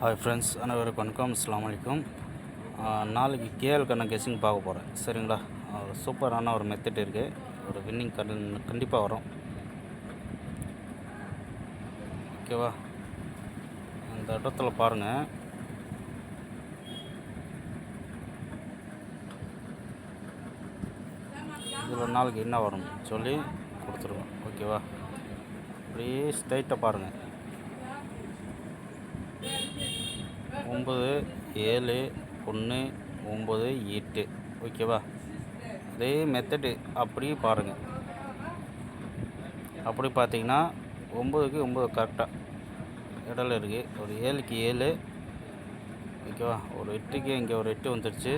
Hi friends, அனைவருக்கும் வணக்கம். அஸ்ஸலாமு அலைக்கும். நாளைக்கு கேஎல்கான கெஸ்ஸிங் பார்க்க போகிறேன். சரிங்களா? ஒரு சூப்பரான ஒரு மெத்தட் இருக்குது. ஒரு வின்னிங் கண்டிப்பாக வரும். ஓகேவா? இந்த இடத்துல பாருங்கள். இதில் நாளைக்கு என்ன வரும் சொல்லி கொடுத்துருவோம். ஓகேவா? அப்படியே ஸ்ட்ரைட்டாக பாருங்கள். 9 7 1 9 8. ஓகேவா? அதே மெத்தடு அப்படியே பாருங்கள். அப்படி பார்த்தீங்கன்னா 9க்கு 9 கரெக்டாக இடையில இருக்குது. ஒரு 7க்கு 7. ஓகேவா? ஒரு 8க்கு இங்கே ஒரு 8 வந்துடுச்சு.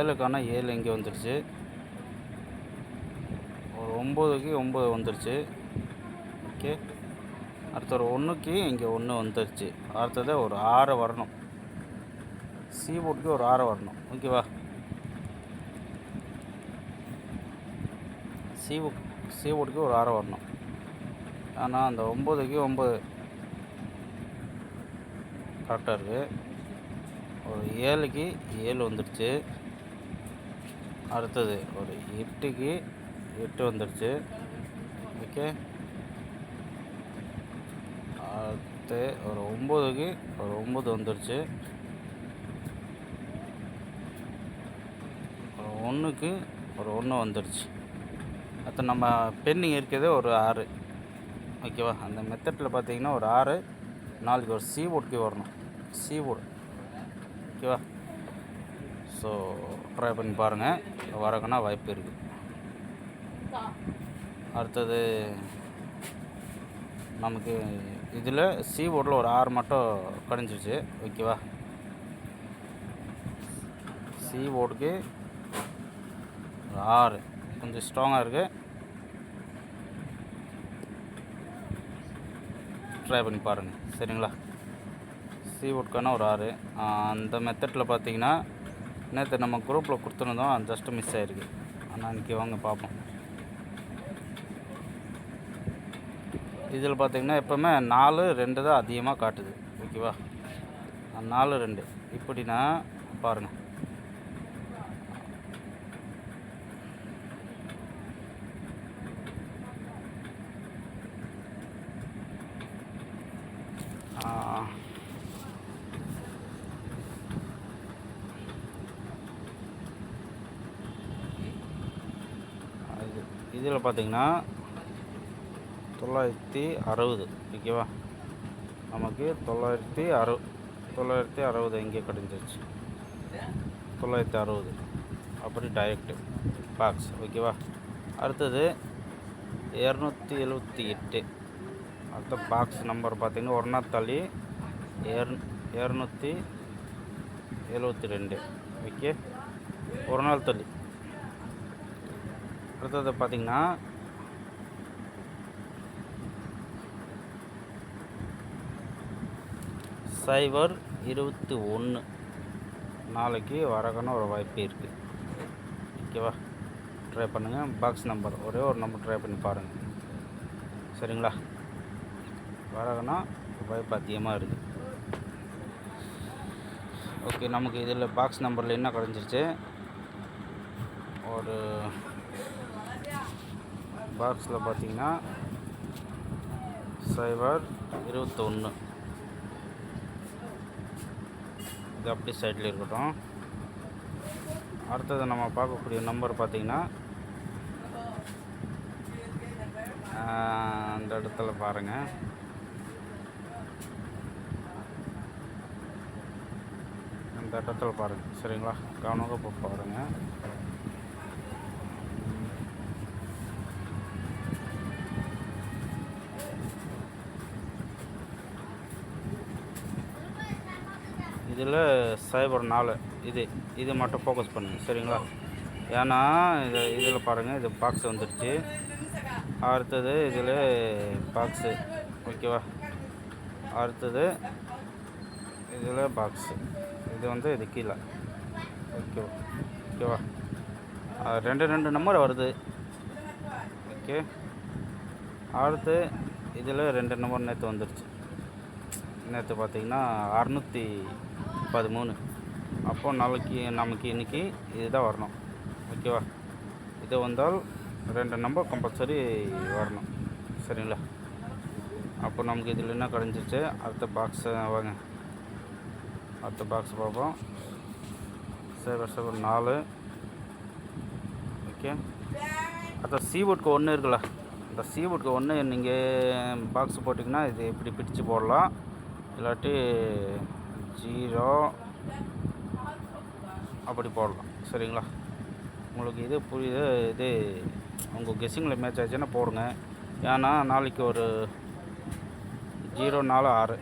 7க்கான 7 இங்கே வந்துடுச்சு. ஒரு 9க்கு 9 வந்துடுச்சு. ஓகே. அடுத்த ஒரு 1க்கு இங்கே 1 வந்துடுச்சு. அடுத்தது ஒரு 6 வரணும். சி போர்டுக்கு ஒரு 6 வரணும். ஓகேவா? சி போர்டுக்கு ஒரு 6 வரணும். ஆனால் அந்த 9க்கு 9 கரெக்டாக இருக்குது. ஒரு 7க்கு 7 வந்துடுச்சு. அடுத்தது ஒரு 8க்கு 8 வந்துடுச்சு. ஓகே. அடுத்து ஒரு 9க்கு ஒரு 9 வந்துடுச்சு. ஒரு 1க்கு ஒரு 1 வந்துடுச்சு. அடுத்து நம்ம பெண்டிங் இருக்கிறது ஒரு 6. ஓகேவா? அந்த மெத்தடில் பார்த்தீங்கன்னா ஒரு 6 நாளைக்கு ஒரு சி போர்டுக்கு வரணும். C board. ஓகேவா? ஸோ ட்ரை பண்ணி பாருங்கள். வரக்குன்னா வாய்ப்பு இருக்குது. அடுத்தது நமக்கு இதில் சி போர்டில் ஒரு 6 மட்டும் கடைஞ்சிருச்சு. ஓகேவா? சி போர்டுக்கு 6 கொஞ்சம் ஸ்ட்ராங்காக இருக்குது. ட்ரை பண்ணி பாருங்கள். சரிங்களா? சி போர்டுக்கான ஒரு 6. அந்த மெத்தடில் பார்த்தீங்கன்னா நேற்று நம்ம குரூப்பில் கொடுத்துருந்தோம். ஜஸ்ட்டு மிஸ் ஆகிருக்கு. ஆனால் இன்றைக்கி வாங்க பார்ப்போம். இதில் பார்த்திங்கன்னா எப்போவுமே 4 2 தான் அதிகமாக காட்டுது. ஓகேவா? 4 2 இப்படின்னா பாருங்கள். இதில் பார்த்திங்கன்னா 960. ஓகேவா? நமக்கு 960 இங்கே கிடைஞ்சிருச்சு. 960 அப்படி டைரெக்டு பாக்ஸ். ஓகேவா? அடுத்தது 278. அடுத்த பாக்ஸ் நம்பர் பார்த்திங்கன்னா ஒரு நாள் தள்ளி 272. ஓகே. ஒரு நாள் தள்ளி. அடுத்தது பார்த்திங்கன்னா 021 நாளைக்கு வரக்கான ஒரு வாய்ப்பு இருக்குது. ஓகேவா? ட்ரை பண்ணுங்கள். பாக்ஸ் நம்பர் ஒரே ஒரு நம்பர் ட்ரை பண்ணி பாருங்கள். சரிங்களா? வரக்கான வாய்ப்பு அதிகமாக இருக்குது. ஓகே. நமக்கு இதில் பாக்ஸ் நம்பரில் என்ன கிடைஞ்சிருச்சு? ஒரு பாக்ஸில் பார்த்தீங்கன்னா 021. இது அப்படி சைடில் இருக்கட்டும். அடுத்தது நம்ம பார்க்கக்கூடிய நம்பர் பார்த்திங்கன்னா அந்த இடத்துல பாருங்கள். அந்த இடத்துல பாருங்கள். சரிங்களா? கவனமாக போய் பாருங்கள். இதில் 04 இது மட்டும் ஃபோக்கஸ் பண்ணுங்கள். சரிங்களா? ஏன்னா இதில் பாருங்கள். இது பாக்ஸ் வந்துடுச்சு. அடுத்தது இதில் பாக்ஸு. ஓகேவா? அடுத்தது இதில் பாக்ஸு. இது கீழே. ஓகேவா? 2 நம்பர் வருது. ஓகே. அடுத்து இதில் 2 நம்பர் நேற்று வந்துடுச்சு. நேற்று பார்த்தீங்கன்னா 613. அப்போது நாளைக்கு நமக்கு இன்றைக்கி இதுதான் வரணும். ஓகேவா? இது வந்தால் 2 நம்பர் கம்பல்சரி வரணும். சரிங்களா? அப்போ நமக்கு இதில் என்ன கிடைஞ்சிச்சு. அடுத்த பாக்ஸை வாங்க, அடுத்த பாக்ஸ் பார்ப்போம். 774. ஓகே. அடுத்த சீவுட்க்கு 1 இருக்குல்ல, இந்த சீவுட்க்கு 1 நீங்கள் பாக்ஸ் போட்டிங்கன்னா இது இப்படி பிடிச்சு போடலாம். இல்லாட்டி 0 அப்படி போடலாம். சரிங்களா? உங்களுக்கு இது புரியுது. இது உங்கள் கெஸ்ஸிங்கில் மேட்ச் ஆச்சுன்னா போடுங்க. ஏன்னா நாளைக்கு ஒரு 046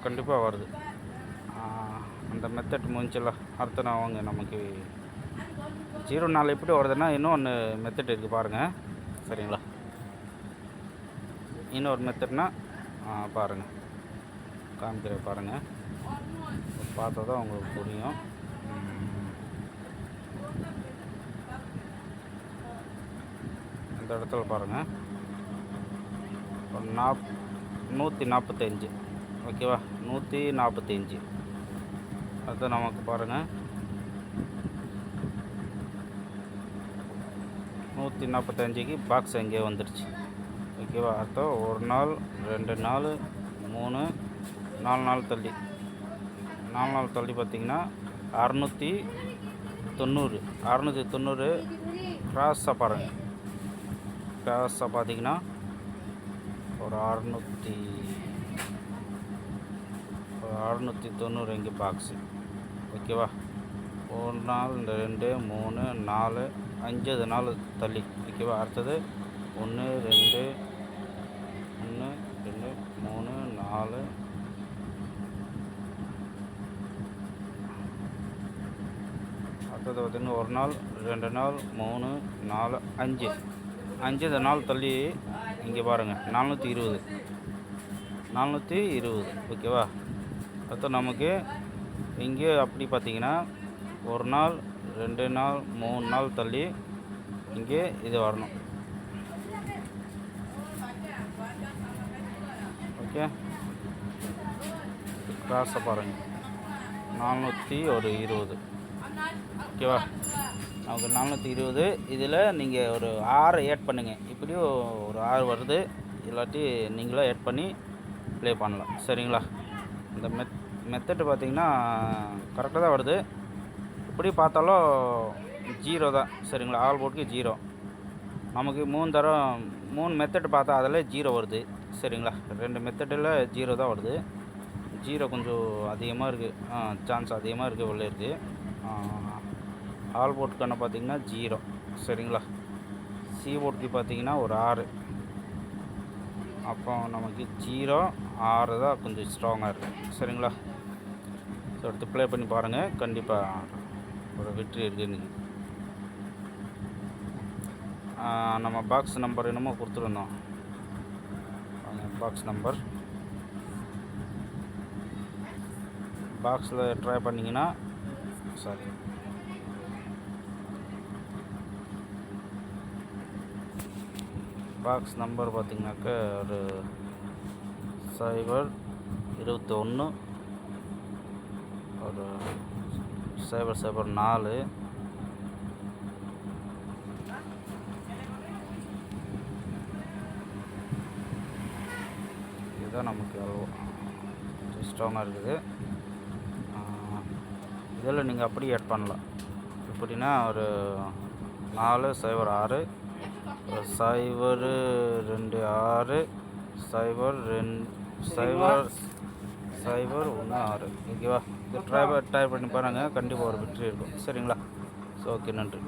கண்டிப்பாக வருது. அந்த மெத்தட் முடிஞ்சில்ல. அடுத்த நான் வாங்க, நமக்கு 04 எப்படி வருதுன்னா இன்னொன்று மெத்தட் இருக்குது பாருங்கள். சரிங்களா? இன்னொரு மெத்தட்னா பாருங்கள், காமிக்கிற பாருங்கள். பார்த்தா தான் உங்களுக்கு புரியும். இந்த இடத்துல பாருங்கள், ஒரு 145. ஓகேவா? 145. அது நமக்கு பாருங்கள் 145க்கு பாக்ஸ் எங்கேயோ வந்துடுச்சு. ஓகேவா? அர்த்தம் 1 நாள் 2 நாள் 3 4 நாள் தள்ளி 4 நாள் தள்ளி பார்த்திங்கன்னா 690 கிராஸாக பாருங்கள். கிராஸாக பார்த்திங்கன்னா ஒரு 690 இங்கே பாக்ஸு. ஓகேவா? 1 நாள் 2 3 4 5 நாள் தள்ளி. ஓகேவா? அடுத்தது 1 2 3 4 அடுத்தது பார்த்திங்கன்னா 1 நாள் 2 நாள் 3 4 5 நாள் தள்ளி இங்கே பாருங்கள் 420. ஓகேவா? அடுத்து நமக்கு இங்கே அப்படி பார்த்திங்கன்னா 1 நாள் 2 நாள் 3 நாள் தள்ளி இங்கே இது வரணும். ஓகே. கிராஸை பாருங்கள் 420. ஓகேவா? நமக்கு 420. இதில் நீங்கள் ஒரு 6 ஆட் பண்ணுங்கள். இப்படியும் ஒரு 6 வருது. இல்லாட்டி நீங்களும் ஆட் பண்ணி ப்ளே பண்ணலாம். சரிங்களா? இந்த மெத்தட் பார்த்திங்கன்னா கரெக்டாக தான் வருது. இப்படி பார்த்தாலும் 0 தான். சரிங்களா? ஆல் போர்டுக்கு 0. நமக்கு 3 மெத்தட் பார்த்தா அதில் 0 வருது. சரிங்களா? 2 மெத்தடில் 0 தான் வருது. 0 கொஞ்சம் அதிகமாக இருக்குது, சான்ஸ் அதிகமாக இருக்குது, உள்ளே இருக்குது. ஆல் போர்டுக்கான பார்த்திங்கன்னா 0. சரிங்களா? சி போர்டுக்கு பார்த்திங்கன்னா ஒரு 6. அப்போ நமக்கு 0 6 தான் கொஞ்சம் ஸ்ட்ராங்காக இருக்குது. சரிங்களா? ஸோ எடுத்து ப்ளே பண்ணி பாருங்கள். கண்டிப்பாக ஒரு வெற்றி இருக்குது இன்றைக்கி. நம்ம பாக்ஸ் நம்பர் என்னமோ கொடுத்துருந்தோம். பாக்ஸ் நம்பர் பாக்ஸில் ட்ரை பண்ணிங்கன்னா சாரி பாக்ஸ் நம்பர் பார்த்திங்கனாக்கா ஒரு 021 ஒரு 004 இதுதான் நமக்கு ஸ்ட்ராங்காக இருக்குது. இதில் நீங்கள் அப்படியே ஆட் பண்ணலாம். எப்படின்னா ஒரு 406 026 016. ஓகேவா? இது ட்ரை பண்ணி பாருங்கள். கண்டிப்பாக ஒரு வெற்றி இருக்கும். சரிங்களா? ஸோ ஓகே, நன்றி.